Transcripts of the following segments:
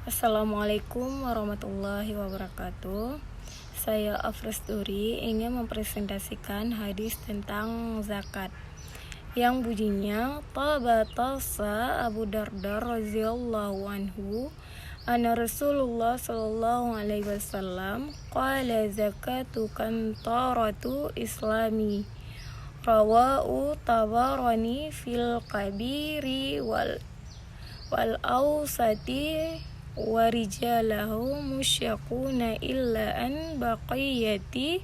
Assalamualaikum warahmatullahi wabarakatuh. Saya Afres Duri ingin mempresentasikan hadis tentang zakat yang bunyinya Tabatasa Abu Darda radhiyallahu anhu anna Rasulullah sallallahu alaihi wasallam qala zakatu kantaratu islami rawahu Tabarani fil kabiri wal awsati warijalahu musyakuna illa an baqiyati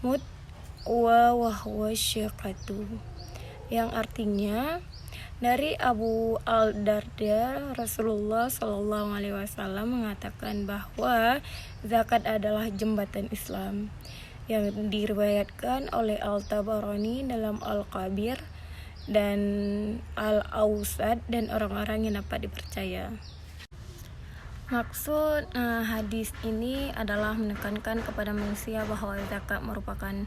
mut wa wahwa syakatu, yang artinya dari Abu Al-Darda Rasulullah Shallallahu Alaihi Wasallam mengatakan bahwa zakat adalah jembatan Islam, yang diriwayatkan oleh Al-Tabarani dalam Al-Kabir dan Al-Awsat dan orang-orang yang dapat dipercaya. Maksud hadis ini adalah menekankan kepada manusia bahwa zakat merupakan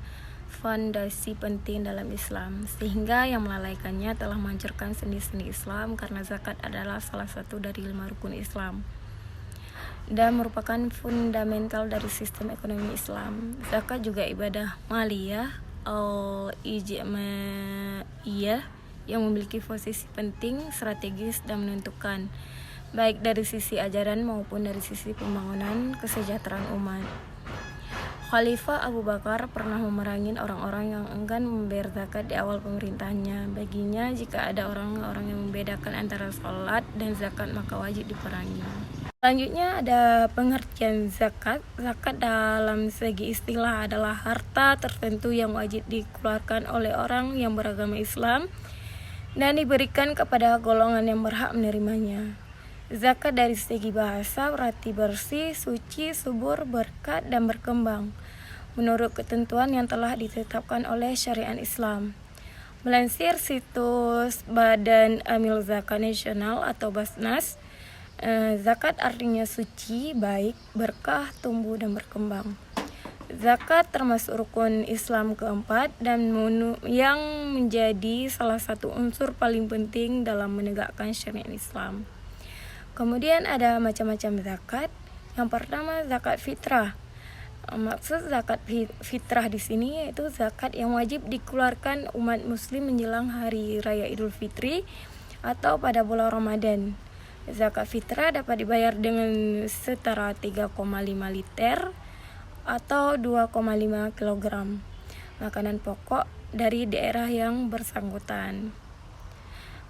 fondasi penting dalam Islam, sehingga yang melalaikannya telah menghancurkan sendi-sendi Islam, karena zakat adalah salah satu dari 5 rukun Islam dan merupakan fundamental dari sistem ekonomi Islam. Zakat juga ibadah maliyah al-ijmaiyah yang memiliki posisi penting, strategis dan menentukan, baik dari sisi ajaran maupun dari sisi pembangunan kesejahteraan umat. Khalifah Abu Bakar pernah memerangi orang-orang yang enggan membayar zakat di awal pemerintahannya. Baginya, jika ada orang-orang yang membedakan antara salat dan zakat, maka wajib diperangi. Selanjutnya ada pengertian zakat. Zakat dalam segi istilah adalah harta tertentu yang wajib dikeluarkan oleh orang yang beragama Islam dan diberikan kepada golongan yang berhak menerimanya. Zakat dari segi bahasa berarti bersih, suci, subur, berkat, dan berkembang menurut ketentuan yang telah ditetapkan oleh syariat Islam. Melansir situs Badan Amil Zakat Nasional atau Basnas, zakat artinya suci, baik, berkah, tumbuh, dan berkembang. Zakat termasuk rukun Islam keempat dan yang menjadi salah satu unsur paling penting dalam menegakkan syariat Islam. Kemudian ada macam-macam zakat. Yang pertama, zakat fitrah. Maksud zakat fitrah di sini yaitu zakat yang wajib dikeluarkan umat muslim menjelang hari raya Idul Fitri atau pada bulan Ramadan. Zakat fitrah dapat dibayar dengan setara 3,5 liter atau 2,5 kg makanan pokok dari daerah yang bersangkutan.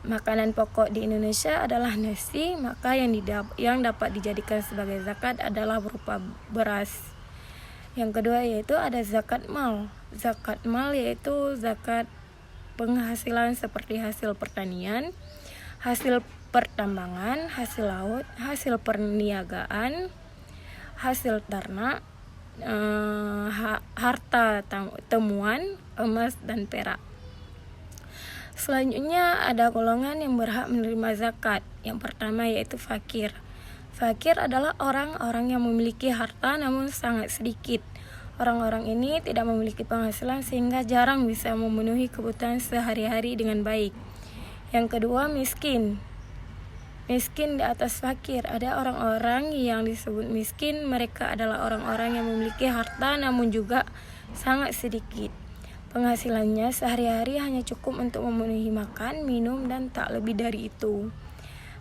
Makanan pokok di Indonesia adalah nasi, maka yang dapat dijadikan sebagai zakat adalah berupa beras. Yang kedua yaitu ada zakat mal. Zakat mal yaitu zakat penghasilan seperti hasil pertanian, hasil pertambangan, hasil laut, hasil perniagaan, hasil ternak, harta temuan, emas dan perak. Selanjutnya ada golongan yang berhak menerima zakat. Yang pertama yaitu fakir. Fakir adalah orang-orang yang memiliki harta namun sangat sedikit. Orang-orang ini tidak memiliki penghasilan sehingga jarang bisa memenuhi kebutuhan sehari-hari dengan baik. Yang kedua, miskin. Miskin di atas fakir. Ada orang-orang yang disebut miskin. Mereka adalah orang-orang yang memiliki harta namun juga sangat sedikit. Penghasilannya sehari-hari hanya cukup untuk memenuhi makan, minum, dan tak lebih dari itu.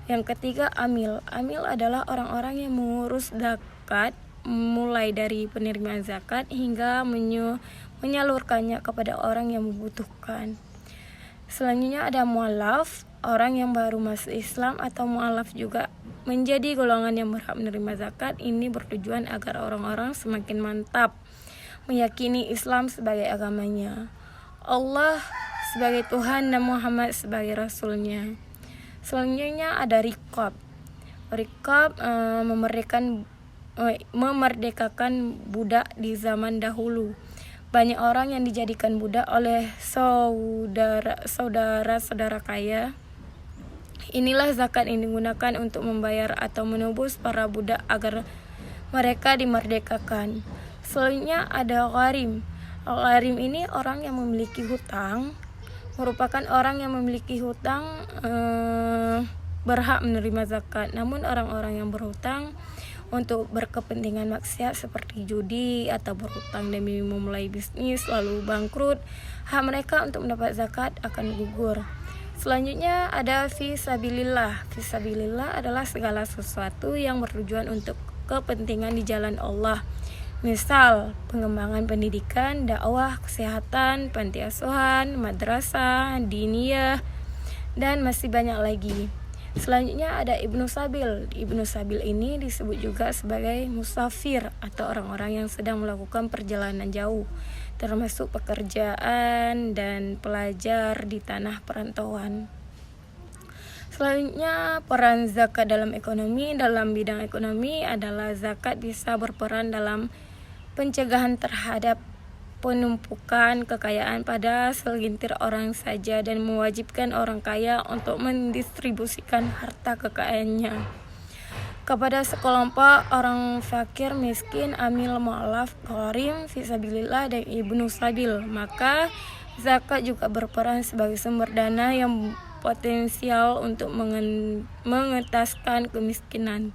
Yang ketiga, amil. Amil adalah orang-orang yang mengurus zakat, mulai dari penerimaan zakat hingga menyalurkannya kepada orang yang membutuhkan. Selanjutnya ada mu'alaf, orang yang baru masuk Islam atau mu'alaf juga menjadi golongan yang berhak menerima zakat. Ini bertujuan agar orang-orang semakin mantap meyakini Islam sebagai agamanya, Allah sebagai Tuhan dan Muhammad sebagai Rasulnya. Selanjutnya ada riqab. Riqab memerdekakan budak di zaman dahulu. Banyak orang yang dijadikan budak oleh saudara-saudara kaya. Inilah zakat yang digunakan untuk membayar atau menebus para budak agar mereka dimerdekakan. Selanjutnya ada gharim. Gharim ini orang yang memiliki hutang, merupakan orang yang memiliki hutang berhak menerima zakat. Namun orang-orang yang berhutang untuk berkepentingan maksiat seperti judi atau berhutang demi memulai bisnis lalu bangkrut, hak mereka untuk mendapat zakat akan gugur. Selanjutnya ada fisabilillah. Fisabilillah adalah segala sesuatu yang bertujuan untuk kepentingan di jalan Allah. Misal, pengembangan pendidikan, dakwah, kesehatan, panti asuhan, madrasah, diniyah, dan masih banyak lagi. Selanjutnya ada Ibnu Sabil. Ibnu Sabil ini disebut juga sebagai musafir atau orang-orang yang sedang melakukan perjalanan jauh, termasuk pekerjaan dan pelajar di tanah perantauan. Selanjutnya, peran zakat dalam ekonomi. Dalam bidang ekonomi adalah zakat bisa berperan dalam pencegahan terhadap penumpukan kekayaan pada segelintir orang saja dan mewajibkan orang kaya untuk mendistribusikan harta kekayaannya kepada sekelompok orang fakir, miskin, amil, mu'allaf, gharim, fisabilillah, dan ibnu sabil. Maka zakat juga berperan sebagai sumber dana yang potensial untuk mengentaskan kemiskinan.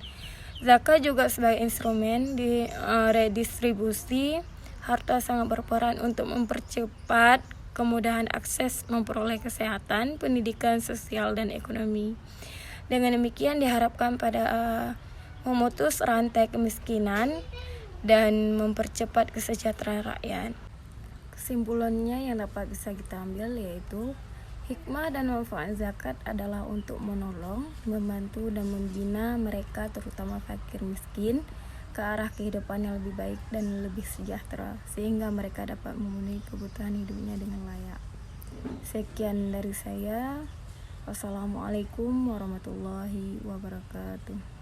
Zakat juga sebagai instrumen di redistribusi harta sangat berperan untuk mempercepat kemudahan akses memperoleh kesehatan, pendidikan, sosial, dan ekonomi. Dengan demikian diharapkan pada memutus rantai kemiskinan dan mempercepat kesejahteraan rakyat. Kesimpulannya yang dapat bisa kita ambil yaitu hikmah dan manfaat zakat adalah untuk menolong, membantu, dan membina mereka terutama fakir miskin ke arah kehidupan yang lebih baik dan lebih sejahtera sehingga mereka dapat memenuhi kebutuhan hidupnya dengan layak. Sekian dari saya. Wassalamualaikum warahmatullahi wabarakatuh.